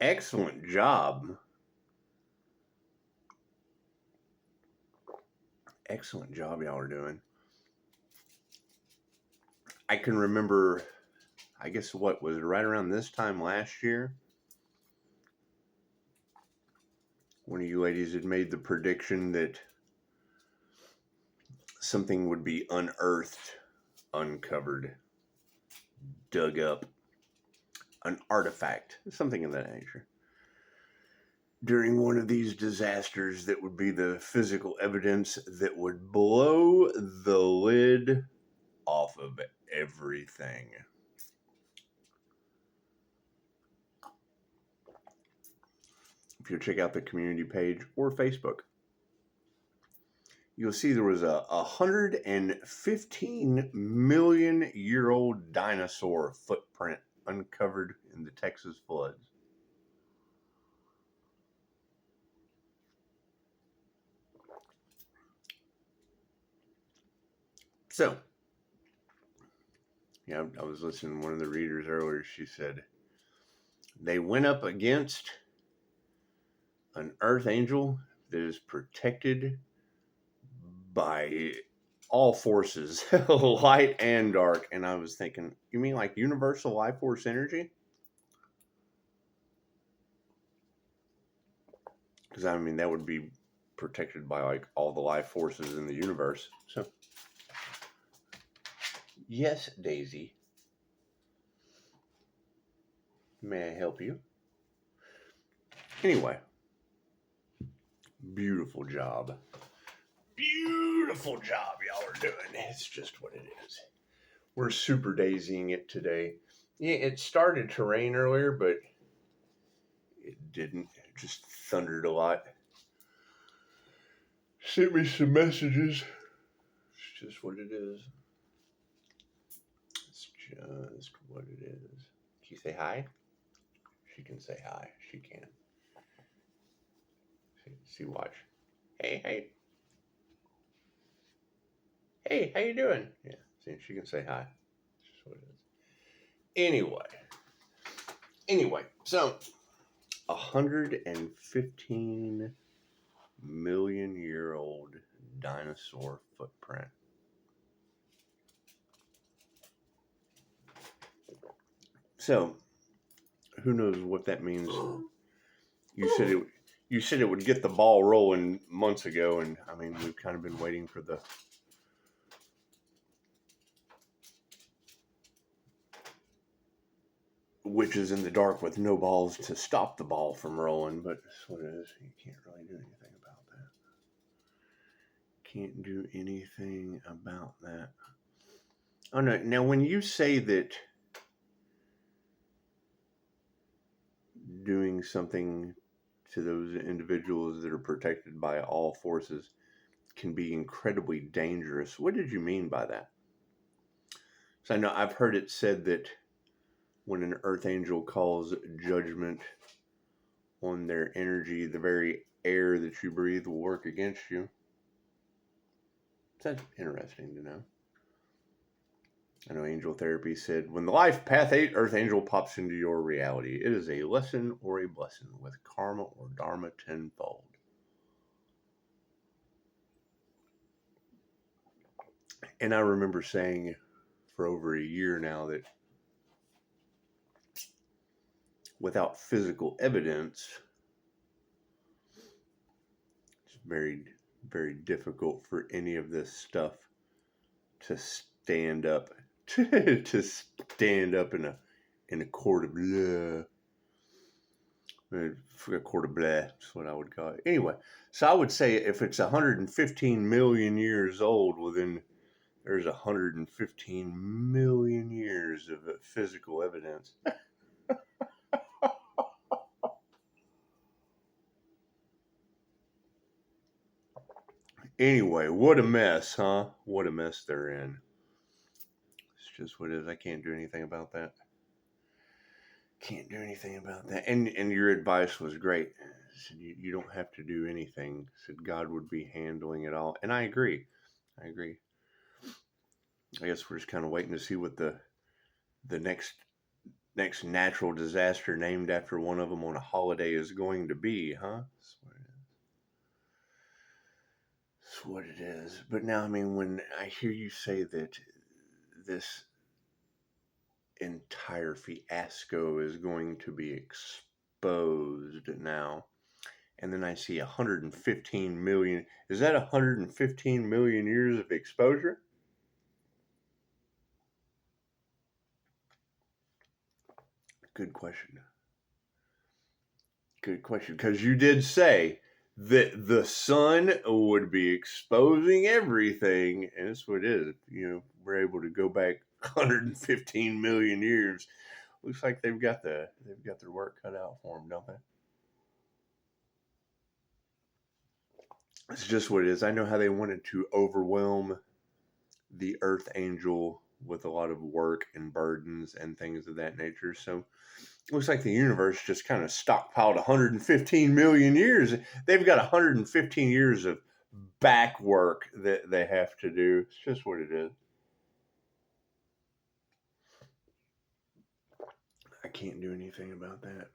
Excellent job. Excellent job y'all are doing. I can remember, I guess what was it, right around this time last year? One of you ladies had made the prediction that something would be unearthed, uncovered, dug up, an artifact, something of that nature, during one of these disasters that would be the physical evidence that would blow the lid off of everything. If you check out the community page or Facebook, you'll see there was a 115 million year old dinosaur footprint uncovered in the Texas floods. So, yeah, I was listening to one of the readers earlier. She said they went up against an earth angel that is protected by all forces, light and dark. And I was thinking, you mean like universal life force energy? Because I mean, that would be protected by like all the life forces in the universe. So, yes, Daisy. May I help you? Anyway, beautiful job. Beautiful job y'all are doing. It's just what it is. We're super daisying it today. Yeah, it started to rain earlier, but it didn't. It just thundered a lot. Sent me some messages. It's just what it is. It's just what it is. Can you say hi? She can say hi. She can. See, watch. Hey. Hey, how you doing? Yeah, see, she can say hi. That's just what it is. Anyway, so 115 million year old dinosaur footprint. So, who knows what that means? You said it would get the ball rolling months ago, and I mean we've kind of been waiting for the witches in the dark with no balls to stop the ball from rolling. But that's what it is. You can't really do anything about that. Can't do anything about that. Oh no! Now, when you say that doing something to those individuals that are protected by all forces can be incredibly dangerous, what did you mean by that? So I know I've heard it said that when an earth angel calls judgment on their energy, the very air that you breathe will work against you. That's interesting to know. I know Angel Therapy said, when the Life Path 8 Earth Angel pops into your reality, it is a lesson or a blessing with karma or dharma tenfold. And I remember saying for over a year now that without physical evidence, it's very, very difficult for any of this stuff to stand up to stand up in a court of law. A court of blah, that's what I would call it. Anyway, so I would say if it's 115 million years old, well then there's 115 million years of physical evidence. Anyway, what a mess, huh? What a mess they're in. It's just what it is. I can't do anything about that. Can't do anything about that. And your advice was great. Said you don't have to do anything. Said God would be handling it all. And I agree. I guess we're just kind of waiting to see what the next next natural disaster named after one of them on a holiday is going to be, huh? That's what it is. But now, I mean, when I hear you say that this entire fiasco is going to be exposed now, and then I see 115 million. Is that 115 million years of exposure? Good question. Good question. Because you did say that the sun would be exposing everything, and that's what it is. You know, we're able to go back 115 million years. Looks like they've got their work cut out for them, don't they? It's just what it is. I know how they wanted to overwhelm the Earth Angel with a lot of work and burdens and things of that nature. So it looks like the universe just kind of stockpiled 115 million years. They've got 115 years of back work that they have to do. It's just what it is. I can't do anything about that.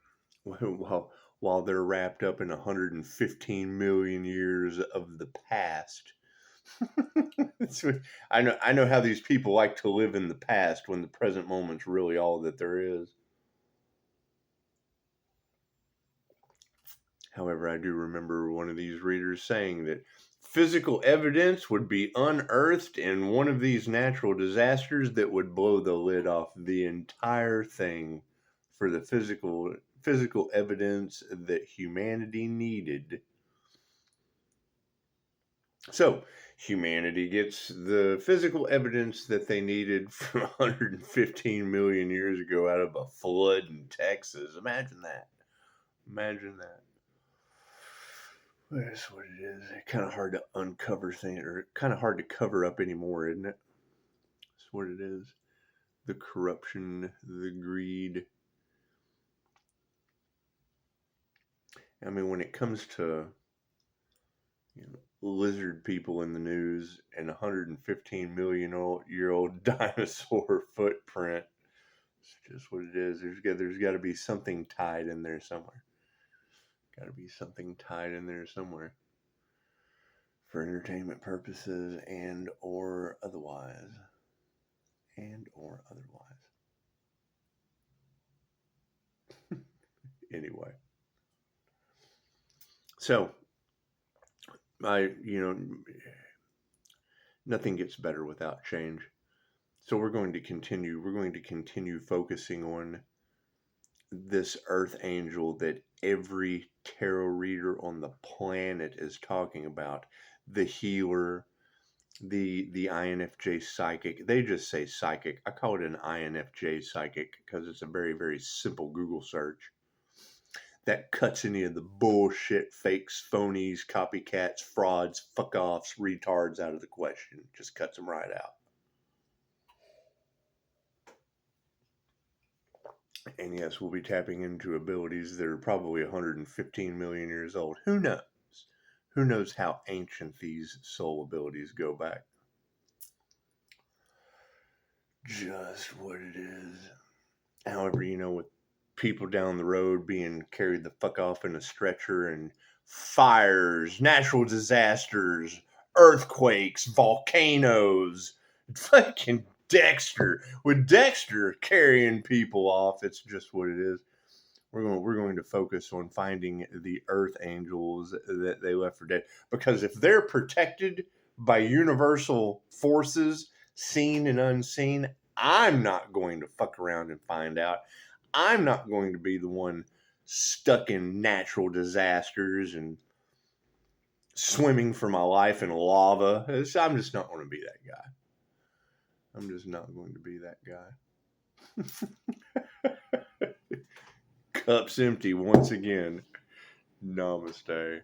While they're wrapped up in 115 million years of the past. I know how these people like to live in the past when the present moment's really all that there is. However, I do remember one of these readers saying that physical evidence would be unearthed in one of these natural disasters that would blow the lid off the entire thing for the physical evidence that humanity needed. So, humanity gets the physical evidence that they needed from 115 million years ago out of a flood in Texas. Imagine that. Imagine that. That's what it is. It's kind of hard to uncover things, or kind of hard to cover up anymore, isn't it? That's what it is. The corruption, the greed. I mean, when it comes to lizard people in the news and 115 million year old dinosaur footprint, it's just what it is. There's got to be something tied in there somewhere. Got to be something tied in there somewhere for entertainment purposes and or otherwise. Anyway, so nothing gets better without change. So we're going to continue focusing on this Earth Angel that every tarot reader on the planet is talking about, the healer, the INFJ psychic. They just say psychic. I call it an INFJ psychic because it's a very, very simple Google search that cuts any of the bullshit, fakes, phonies, copycats, frauds, fuck-offs, retards out of the question. Just cuts them right out. And yes, we'll be tapping into abilities that are probably 115 million years old. Who knows? Who knows how ancient these soul abilities go back? Just what it is. However, with people down the road being carried the fuck off in a stretcher, and fires, natural disasters, earthquakes, volcanoes, fucking Dexter. With Dexter carrying people off, it's just what it is. We're going to focus on finding the Earth Angels that they left for dead, because if they're protected by universal forces, seen and unseen, I'm not going to fuck around and find out. I'm not going to be the one stuck in natural disasters and swimming for my life in lava. I'm just not going to be that guy. I'm just not going to be that guy. Cups empty once again. Namaste.